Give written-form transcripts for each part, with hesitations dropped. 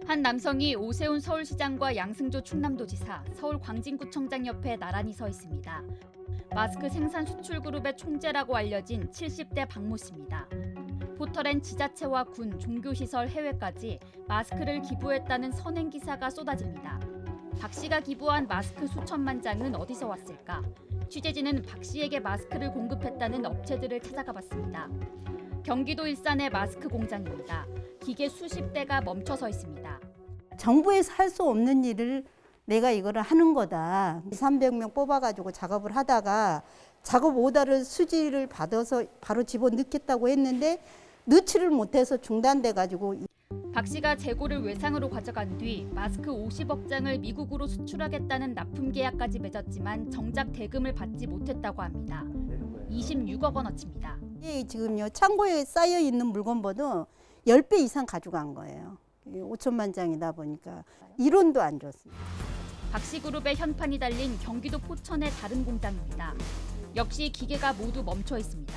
한 남성이 오세훈 서울시장과 양승조 충남도지사, 서울광진구청장 옆에 나란히 서 있습니다. 마스크 생산 수출 그룹의 총재라고 알려진 70대 박모 씨입니다. 포털엔 지자체와 군, 종교시설, 해외까지 마스크를 기부했다는 선행 기사가 쏟아집니다. 박 씨가 기부한 마스크 수천만 장은 어디서 왔을까? 취재진은 박 씨에게 마스크를 공급했다는 업체들을 찾아가 봤습니다. 경기도 일산의 마스크 공장입니다. 기계 수십 대가 멈춰서 있습니다. 정부에서 할 수 없는 일을 내가 이거를 하는 거다. 300명 뽑아가지고 작업을 하다가 작업 오더를 수지를 받아서 바로 집어넣겠다고 했는데 넣지를 못해서 중단돼가지고. 박 씨가 재고를 외상으로 가져간 뒤 마스크 50억 장을 미국으로 수출하겠다는 납품 계약까지 맺었지만 정작 대금을 받지 못했다고 합니다. 26억 원어치입니다. 지금요 창고에 쌓여 있는 물건보다 10배 이상 가져간 거예요. 5천만 장이다 보니까 이론도 안 줬습니다. 박 씨 그룹의 현판이 달린 경기도 포천의 다른 공장입니다. 역시 기계가 모두 멈춰 있습니다.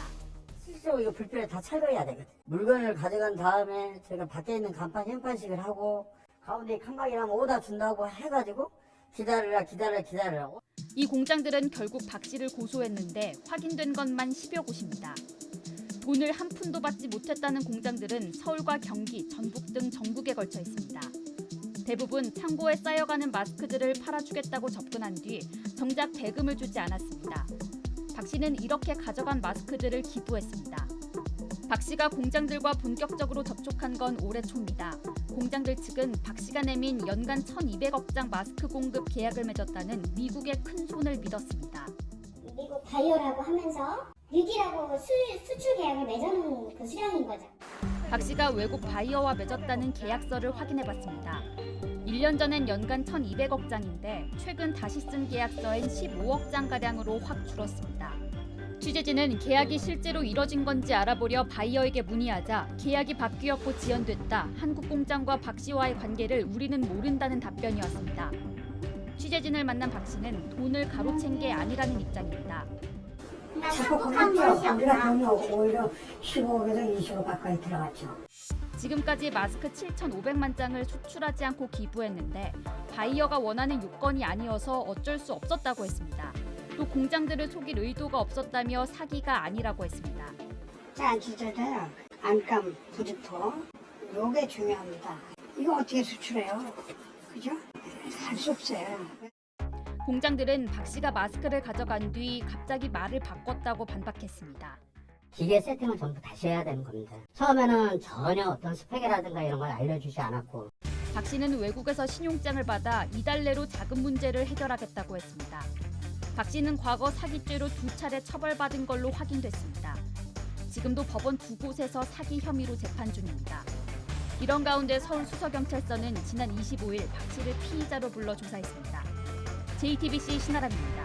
실제로 이거 불필요해 다 철거해야 되거든. 물건을 가져간 다음에 저희가 밖에 있는 간판 현판식을 하고 가운데 칸막이라면 오다 준다고 해가지고 기다려라. 이 공장들은 결국 박 씨를 고소했는데 확인된 것만 10여 곳입니다. 돈을 한 푼도 받지 못했다는 공장들은 서울과 경기, 전북 등 전국에 걸쳐 있습니다. 대부분 창고에 쌓여가는 마스크들을 팔아주겠다고 접근한 뒤 정작 대금을 주지 않았습니다. 박 씨는 이렇게 가져간 마스크들을 기부했습니다. 박 씨가 공장들과 본격적으로 접촉한 건 올해 초입니다. 공장들 측은 박 씨가 내민 연간 1,200억 장 마스크 공급 계약을 맺었다는 미국의 큰 손을 믿었습니다. 미국 바이오라고 하면서 6이라고 수출 계약을 맺어놓은 그 수량인 거죠. 박 씨가 외국 바이어와 맺었다는 계약서를 확인해봤습니다. 1년 전엔 연간 1,200억 장인데 최근 다시 쓴 계약서엔 15억 장가량으로 확 줄었습니다. 취재진은 계약이 실제로 이뤄진 건지 알아보려 바이어에게 문의하자 계약이 바뀌었고 지연됐다. 한국 공장과 박 씨와의 관계를 우리는 모른다는 답변이었습니다. 취재진을 만난 박 씨는 돈을 가로챈 게 아니라는 입장입니다. 자꾸 그랬죠. 우리가 돈이 오히려 15억에서 20억 가까이 들어갔죠. 지금까지 마스크 7,500만 장을 수출하지 않고 기부했는데 바이어가 원하는 요건이 아니어서 어쩔 수 없었다고 했습니다. 또 공장들을 속일 의도가 없었다며 사기가 아니라고 했습니다. 짠 주제들 안감 부직포 요게 중요합니다. 이거 어떻게 수출해요? 그죠? 할 수 없어요. 공장들은 박 씨가 마스크를 가져간 뒤 갑자기 말을 바꿨다고 반박했습니다. 기계 세팅을 전부 다시 해야 되는 겁니다. 처음에는 전혀 어떤 스펙이라든가 이런 걸 알려주지 않았고. 박 씨는 외국에서 신용장을 받아 이달 내로 자금 문제를 해결하겠다고 했습니다. 박 씨는 과거 사기죄로 2차례 처벌받은 걸로 확인됐습니다. 지금도 법원 2곳에서 사기 혐의로 재판 중입니다. 이런 가운데 서울수서경찰서는 지난 25일 박 씨를 피의자로 불러 조사했습니다. JTBC 신아람입니다.